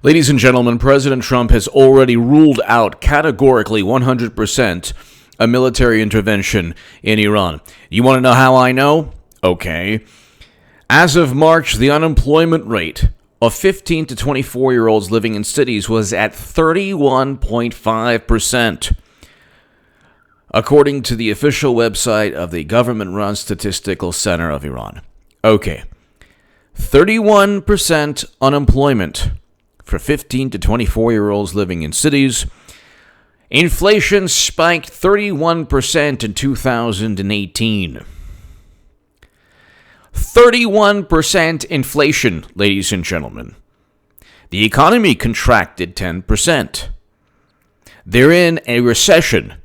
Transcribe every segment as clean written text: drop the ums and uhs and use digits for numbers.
Ladies and gentlemen, President Trump has already ruled out categorically 100% a military intervention in Iran. You want to know how I know? Okay. As of March, the unemployment rate of 15 to 24-year-olds living in cities was at 31.5%, according to the official website of the government-run Statistical Center of Iran. Okay. 31% unemployment for 15 to 24-year-olds living in cities. Inflation spiked 31% in 2018. 31% inflation, ladies and gentlemen. The economy contracted 10%. They're in a recession.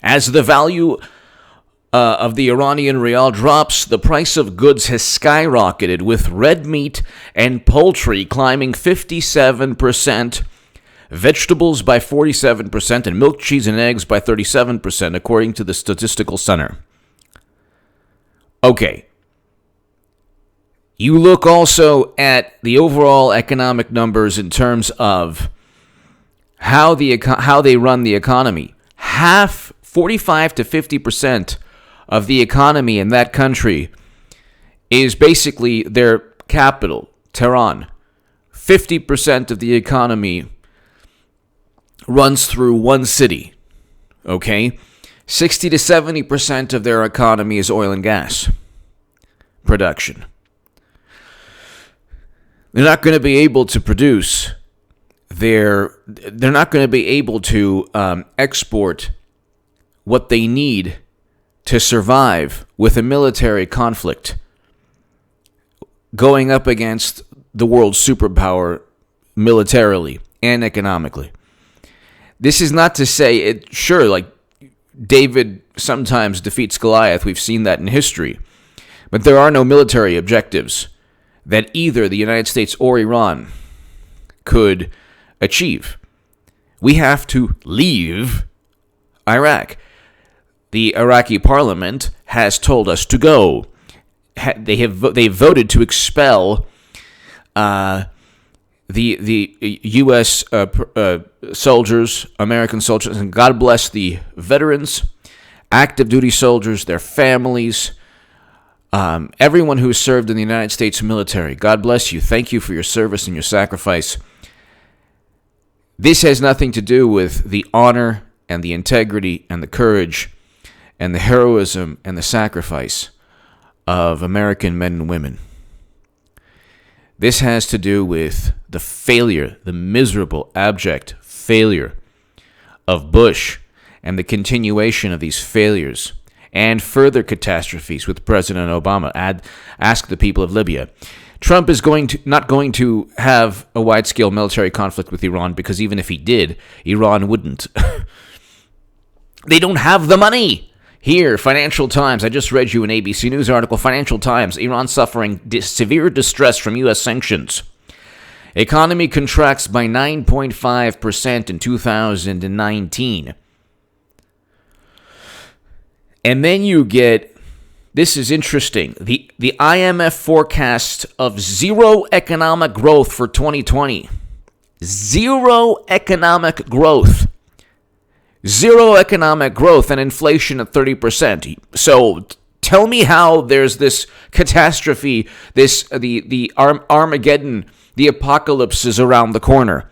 As the value of the Iranian rial drops, the price of goods has skyrocketed, with red meat and poultry climbing 57%, vegetables by 47%, and milk, cheese, and eggs by 37%, according to the Statistical Center. Okay. You look also at the overall economic numbers in terms of how they run the economy. 45 to 50% of the economy in that country is basically their capital, Tehran. 50% of the economy runs through one city, okay? 60 to 70% of their economy is oil and gas production. They're not going to be able to produce they're not going to be able to export what they need to survive with a military conflict going up against the world's superpower militarily and economically. This is not to say it, sure, like David sometimes defeats Goliath. We've seen that in history. But there are no military objectives that either the United States or Iran could achieve. We have to leave Iraq. The Iraqi parliament has told us to go. They voted to expel the U.S. Soldiers, American soldiers, and God bless the veterans, active duty soldiers, their families, everyone who served in the United States military. God bless you. Thank you for your service and your sacrifice. This has nothing to do with the honor and the integrity and the courage and the heroism and the sacrifice of American men and women. This has to do with the failure, the miserable, abject failure of Bush and the continuation of these failures and further catastrophes with President Obama. Ask the people of Libya. Trump is not going to have a wide-scale military conflict with Iran, because even if he did, Iran wouldn't. They don't have the money. Here, Financial Times. I just read you an ABC News article. Financial Times. Iran suffering severe distress from U.S. sanctions. Economy contracts by 9.5% in 2019. And then you get, this is interesting, the IMF forecast of zero economic growth for 2020. Zero economic growth. Zero economic growth and inflation at 30%. So tell me how there's this catastrophe, the Armageddon, the apocalypse is around the corner.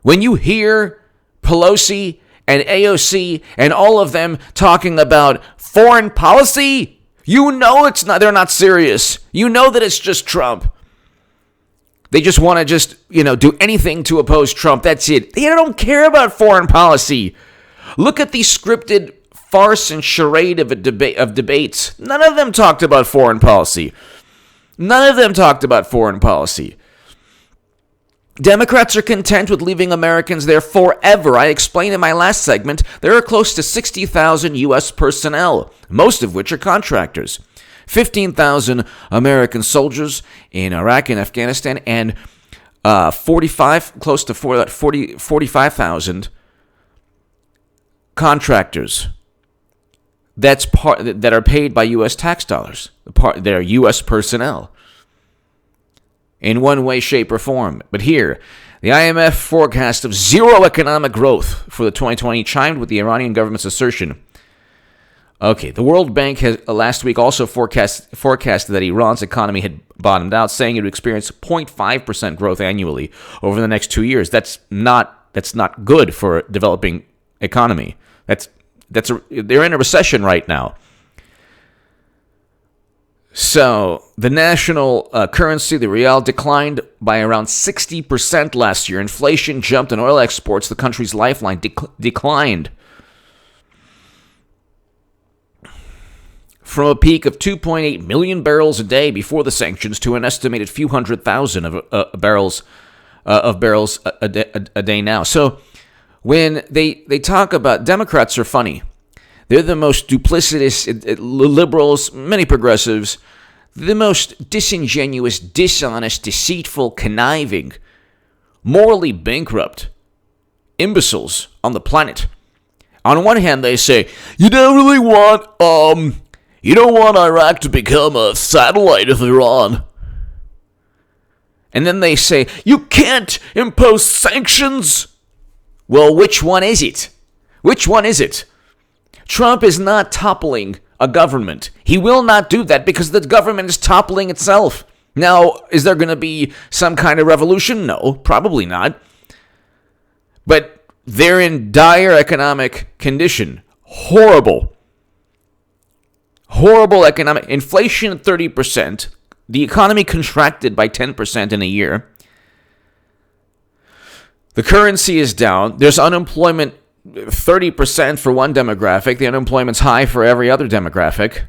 When you hear Pelosi and AOC and all of them talking about foreign policy, you know they're not serious. You know that it's just Trump. They just want to do anything to oppose Trump. That's it. They don't care about foreign policy. Look at the scripted farce and charade of debates. None of them talked about foreign policy. Democrats are content with leaving Americans there forever. I explained in my last segment, there are close to 60,000 U.S. personnel, most of which are contractors. 15,000 American soldiers in Iraq and Afghanistan, and 45,000 contractors. That are paid by U.S. tax dollars. They're U.S. personnel. in one way, shape, or form. But here, the IMF forecast of zero economic growth for the 2020 chimed with the Iranian government's assertion. Okay, the World Bank has last week also forecasted that Iran's economy had bottomed out, saying it would experience 0.5% growth annually over the next 2 years. That's not good for a developing economy. They're in a recession right now. So the national currency, the rial, declined by around 60% last year. Inflation jumped and oil exports, the country's lifeline, declined from a peak of 2.8 million barrels a day before the sanctions to an estimated few 100,000 of barrels a day now. So when they talk about, Democrats are funny. They're the most duplicitous, liberals, many progressives, the most disingenuous, dishonest, deceitful, conniving, morally bankrupt imbeciles on the planet. On one hand, they say, you don't want Iraq to become a satellite of Iran. And then they say, you can't impose sanctions. Well, which one is it? Which one is it? Trump is not toppling a government. He will not do that because the government is toppling itself. Now, is there going to be some kind of revolution? No, probably not. But they're in dire economic condition. Horrible economic inflation at 30%. The economy contracted by 10% in a year. The currency is down. There's unemployment 30% for one demographic. The unemployment's high for every other demographic.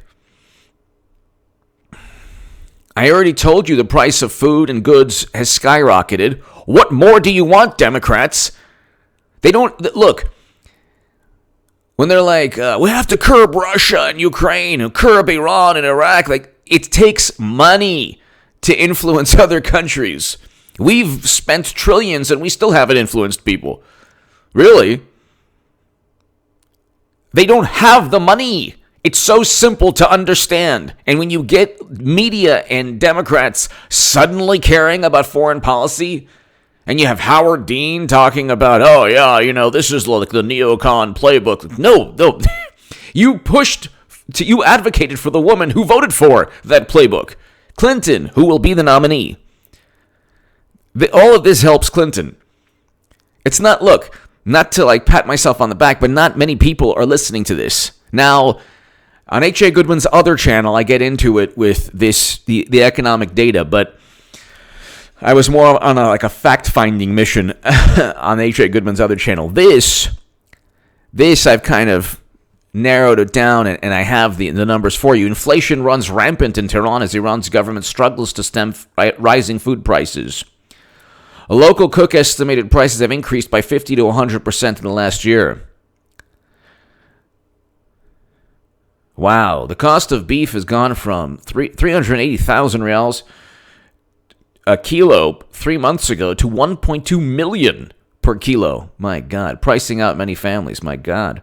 I already told you the price of food and goods has skyrocketed. What more do you want, Democrats? They don't look. When they're like, we have to curb Russia and Ukraine and curb Iran and Iraq, like, it takes money to influence other countries. We've spent trillions and we still haven't influenced people. Really? They don't have the money. It's so simple to understand. And when you get media and Democrats suddenly caring about foreign policy, and you have Howard Dean talking about, oh yeah, this is like the neocon playbook. No. You advocated for the woman who voted for that playbook, Clinton, who will be the nominee. All of this helps Clinton. It's not, not to like pat myself on the back, but not many people are listening to this. Now, on H.A. Goodman's other channel, I get into it with the economic data, but I was more on a fact-finding mission on H.A. Goodman's other channel. This I've kind of narrowed it down, and I have the numbers for you. Inflation runs rampant in Tehran as Iran's government struggles to stem rising food prices. A local cook estimated prices have increased by 50 to 100% in the last year. Wow, the cost of beef has gone from 380,000 rials a kilo 3 months ago to 1.2 million per kilo. My God, pricing out many families. My God.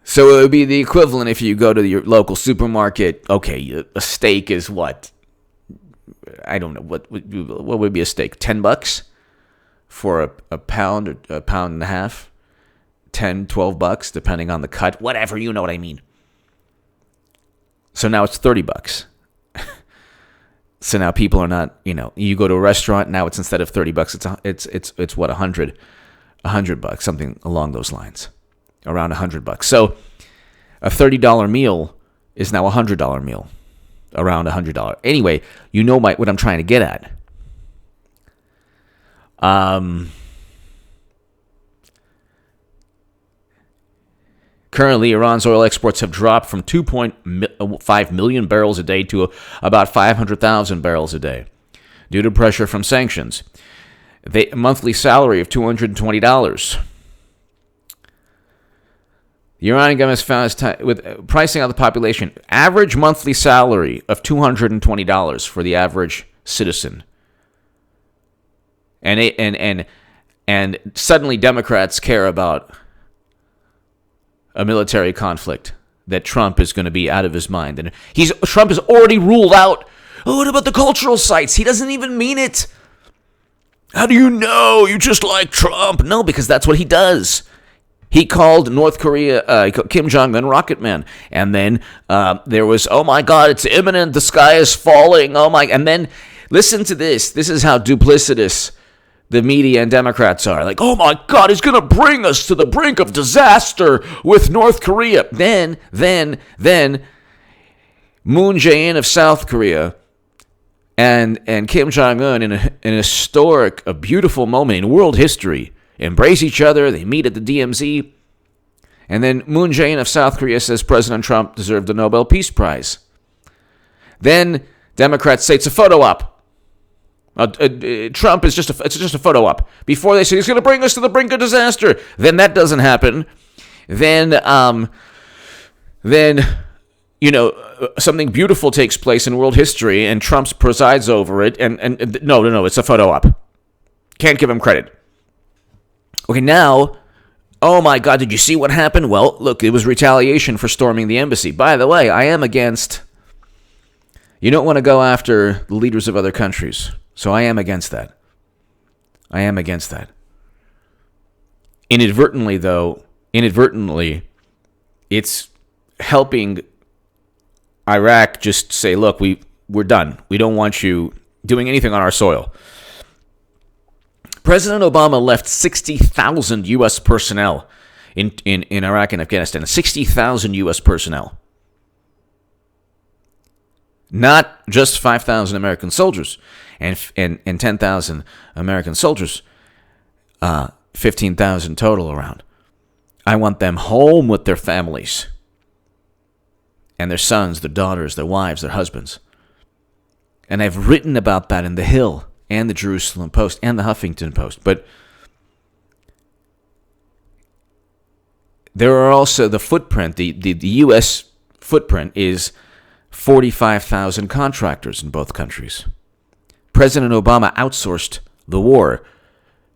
So it would be the equivalent if you go to your local supermarket. Okay, a steak is what? I don't know. What would be a steak? $10 for a pound or a pound and a half? $10, $12, depending on the cut. Whatever, you know what I mean. So now it's $30. So now people are not, you go to a restaurant, now it's instead of $30, it's what, $100, something along those lines. Around $100. So a $30 meal is now a $100 meal. Around $100. Anyway, you know what I'm trying to get at. Currently, Iran's oil exports have dropped from 2.5 million barrels a day to about 500,000 barrels a day due to pressure from sanctions. A monthly salary of $220. The Iranian government has found with pricing out the population, average monthly salary of $220 for the average citizen. And suddenly Democrats care about a military conflict. that Trump is going to be out of his mind. And Trump has already ruled out, oh, what about the cultural sites? He doesn't even mean it. How do you know? You just like Trump. No, because that's what he does. He called North Korea, Kim Jong-un, Rocket Man. And then there was, oh my God, it's imminent. The sky is falling. Oh my. And then listen to this. This is how duplicitous the media and Democrats are. Like, oh my God, he's going to bring us to the brink of disaster with North Korea. Then Moon Jae-in of South Korea and Kim Jong-un in an historic, a beautiful moment in world history embrace each other. They meet at the DMZ. And then Moon Jae-in of South Korea says President Trump deserved the Nobel Peace Prize. Then Democrats say it's a photo op. Trump is just a photo op. Before they say he's going to bring us to the brink of disaster. Then that doesn't happen. Then something beautiful takes place in world history, and Trump presides over it. And no, it's a photo op. Can't give him credit. Okay, now, oh my God, did you see what happened? Well, look, it was retaliation for storming the embassy. By the way, I am against. You don't want to go after the leaders of other countries. So I am against that. Inadvertently, it's helping Iraq just say, look, we're done. We don't want you doing anything on our soil. President Obama left 60,000 U.S. personnel in Iraq and Afghanistan. 60,000 U.S. personnel. Not just 5,000 American soldiers and 10,000 American soldiers, 15,000 total around. I want them home with their families and their sons, their daughters, their wives, their husbands. And I've written about that in The Hill and the Jerusalem Post and the Huffington Post. But there are also the footprint, the U.S. footprint is 45,000 contractors in both countries. President Obama outsourced the war,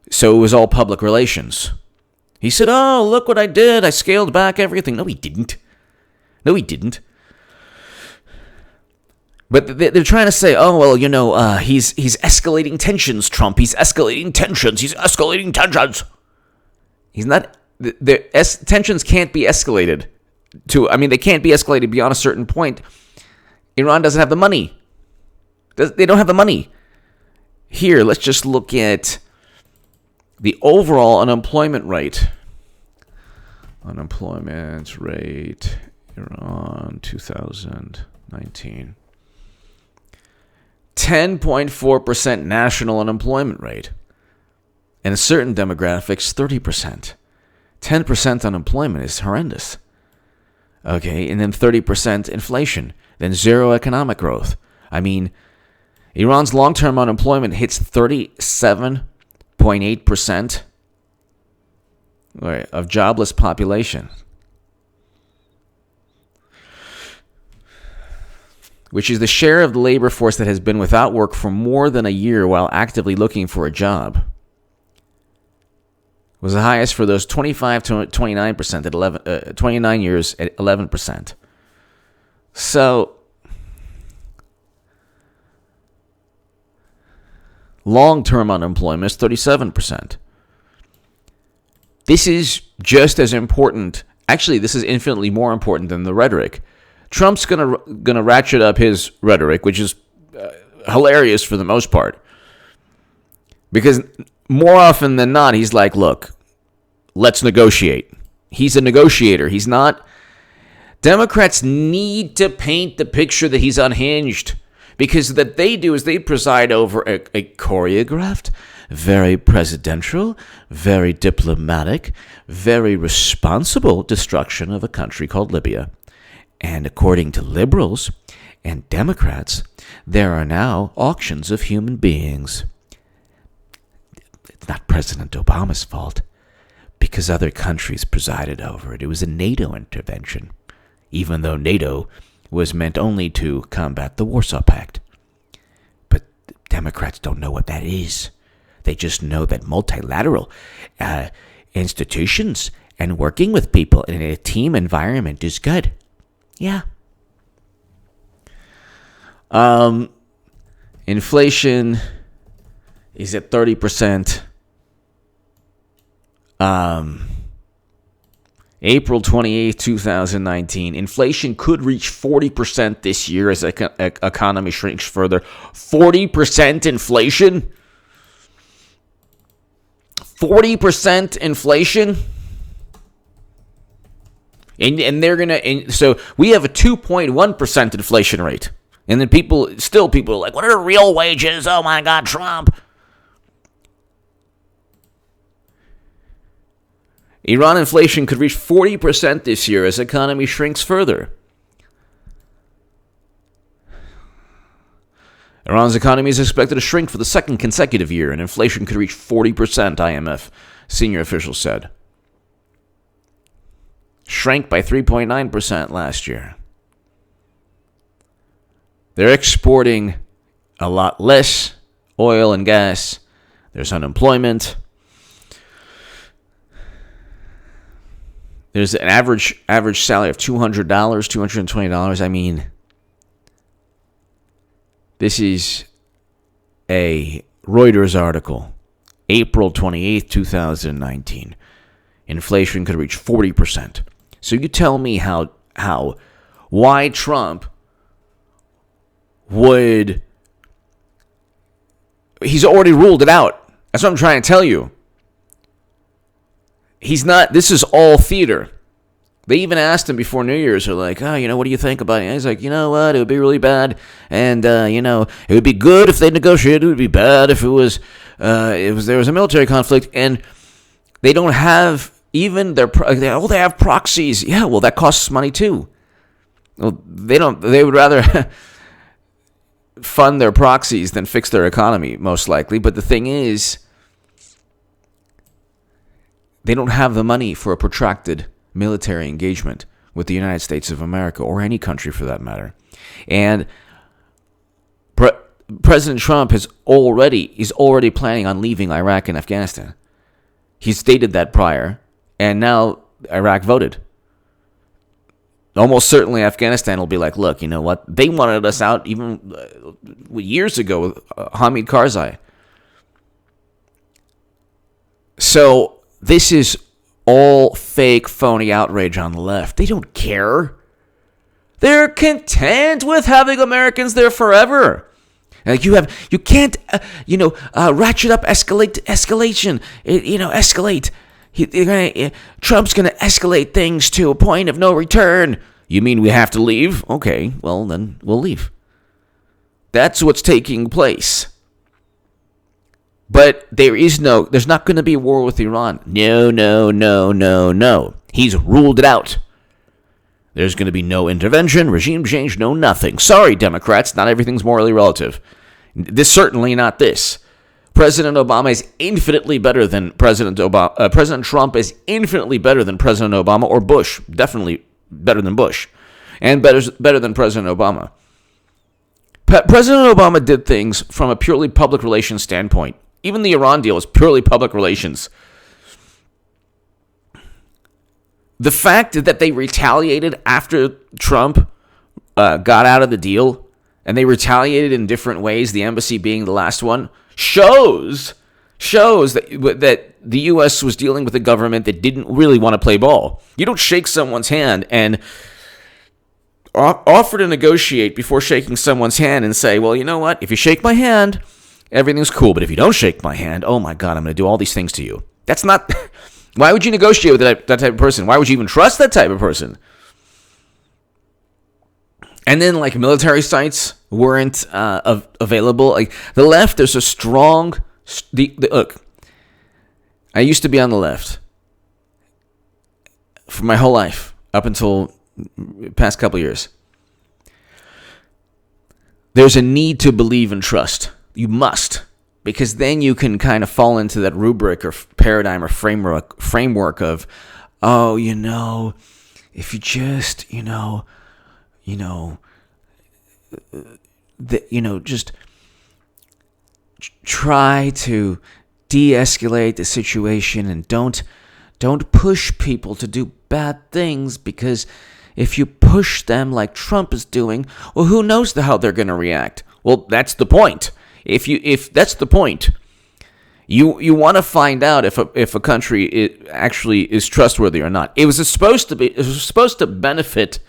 so it was all public relations. He said, oh, look what I did. I scaled back everything. No, he didn't. But they're trying to say, oh, well, he's escalating tensions, Trump. He's escalating tensions. He's not. Tensions can't be escalated they can't be escalated beyond a certain point. Iran doesn't have the money. They don't have the money. Here, let's just look at the overall unemployment rate. Unemployment rate, Iran, 2019. 10.4% national unemployment rate. And in certain demographics, 30%. 10% unemployment is horrendous. Okay, and then 30% inflation. Then zero economic growth. I mean, Iran's long-term unemployment hits 37.8% of jobless population, which is the share of the labor force that has been without work for more than a year while actively looking for a job. Was the highest for those 25 to 29% at 29 years at 11%. So, long-term unemployment is 37%. This is just as important. Actually, this is infinitely more important than the rhetoric. Trump's gonna ratchet up his rhetoric, which is hilarious for the most part. Because more often than not, he's like, look, let's negotiate. He's a negotiator. He's not. Democrats need to paint the picture that he's unhinged. Because what they do is they preside over a choreographed, very presidential, very diplomatic, very responsible destruction of a country called Libya. And according to liberals and Democrats, there are now auctions of human beings. It's not President Obama's fault, because other countries presided over it. It was a NATO intervention, even though NATO was meant only to combat the Warsaw Pact. But Democrats don't know what that is. They just know that multilateral institutions and working with people in a team environment is good. Yeah. Inflation is at 30%. April 28th, 2019. Inflation could reach 40% this year as the economy shrinks further. 40% inflation? 40% inflation? And they're going to... So we have a 2.1% inflation rate. And then people are like, what are real wages? Oh my God, Trump. Iran inflation could reach 40% this year as the economy shrinks further. Iran's economy is expected to shrink for the second consecutive year, and inflation could reach 40%, IMF senior officials said. Shrank by 3.9% last year. They're exporting a lot less oil and gas. There's unemployment. There's an average salary of $200, $220. I mean, this is a Reuters article, April 28th, 2019. Inflation could reach 40%. So you tell me why Trump would... He's already ruled it out. That's what I'm trying to tell you. He's not... This is all theater. They even asked him before New Year's, they're like, what do you think about it? And he's like, you know what, it would be really bad, and, it would be good if they negotiated, it would be bad if there was a military conflict, and they don't have even they have proxies. Yeah, well, that costs money too. Well, they would rather fund their proxies than fix their economy, most likely, but the thing is, they don't have the money for a protracted military engagement with the United States of America, or any country for that matter. And President Trump is already planning on leaving Iraq and Afghanistan. He stated that prior, and now Iraq voted. Almost certainly Afghanistan will be like, look, you know what? They wanted us out even years ago with Hamid Karzai. So this is all fake, phony outrage on the left. They don't care. They're content with having Americans there forever. Like you can't, ratchet up escalation. Escalate. Trump's going to escalate things to a point of no return. You mean we have to leave? Okay, well then we'll leave. That's what's taking place. But there's not going to be a war with Iran. No. He's ruled it out. There's going to be no intervention, regime change, no nothing. Sorry, Democrats, not everything's morally relative. Certainly not this. President Obama is infinitely better than President Obama. President Trump is infinitely better than President Obama or Bush. Definitely better than Bush. And better than President Obama. President Obama did things from a purely public relations standpoint. Even the Iran deal was purely public relations. The fact that they retaliated after Trump got out of the deal, and they retaliated in different ways, the embassy being the last one, shows that the U.S. was dealing with a government that didn't really want to play ball. You don't shake someone's hand and offer to negotiate before shaking someone's hand and say, well, you know what? If you shake my hand, everything's cool. But if you don't shake my hand, oh my God, I'm going to do all these things to you. That's not... Why would you negotiate with that type of person? Why would you even trust that type of person? And then, military sites weren't available. Like, the left, there's a strong... Look, I used to be on the left for my whole life, up until past couple years. There's a need to believe and trust. You must. Because then you can kind of fall into that rubric or paradigm or framework of, if you just, just try to de-escalate the situation and don't push people to do bad things, because if you push them like Trump is doing, well, who knows how they're going to react? Well, that's the point. If that's the point, you want to find out if a country actually is trustworthy or not. It was supposed to benefit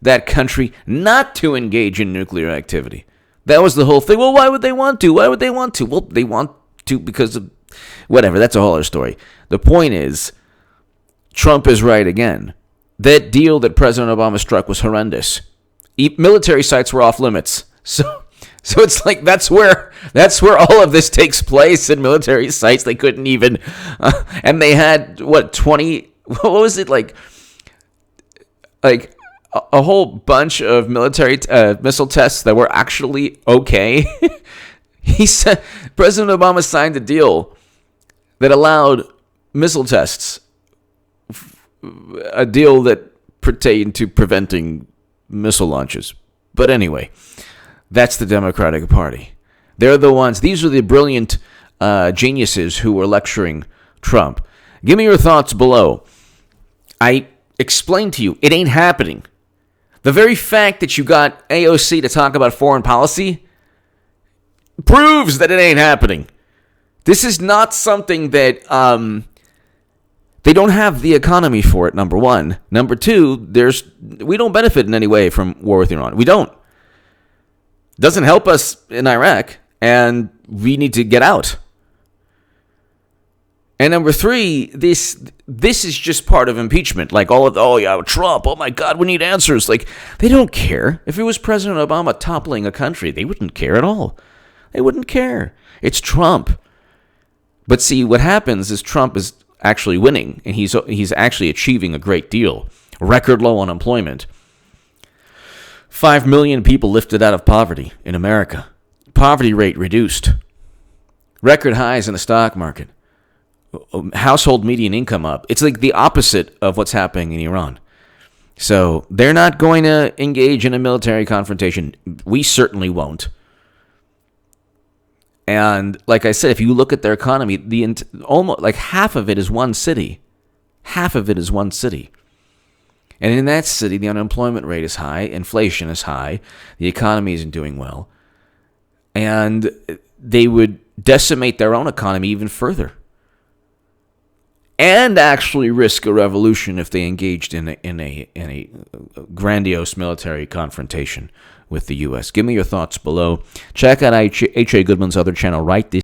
that country not to engage in nuclear activity. That was the whole thing. Well, why would they want to? Well, they want to because of whatever. That's a whole other story. The point is, Trump is right again. That deal that President Obama struck was horrendous. Military sites were off limits. So it's like that's where all of this takes place in military sites. They couldn't even, and they had 20? What was it like a whole bunch of military missile tests that were actually okay. He said President Obama signed a deal that allowed missile tests, a deal that pertained to preventing missile launches. But anyway, that's the Democratic Party. They're the ones, these are the brilliant geniuses who were lecturing Trump. Give me your thoughts below. I explained to you, it ain't happening. The very fact that you got AOC to talk about foreign policy proves that it ain't happening. This is not something that they don't have the economy for it, number one. Number two, we don't benefit in any way from war with Iran. We don't. It doesn't help us in Iraq, and we need to get out. And number three, this is just part of impeachment. Like Trump, oh my God, we need answers. Like, they don't care. If it was President Obama toppling a country, they wouldn't care at all. They wouldn't care. It's Trump. But see, what happens is Trump is actually winning, and he's actually achieving a great deal. Record low unemployment. 5 million people lifted out of poverty in America. Poverty rate reduced. Record highs in the stock market. Household median income up. It's like the opposite of what's happening in Iran. So they're not going to engage in a military confrontation. We certainly won't. And like I said, if you look at their economy, almost like half of it is one city. Half of it is one city. And in that city, the unemployment rate is high, inflation is high, the economy isn't doing well. And they would decimate their own economy even further. And actually risk a revolution if they engaged in a grandiose military confrontation with the U.S. Give me your thoughts below. Check out H.A. Goodman's other channel, Right This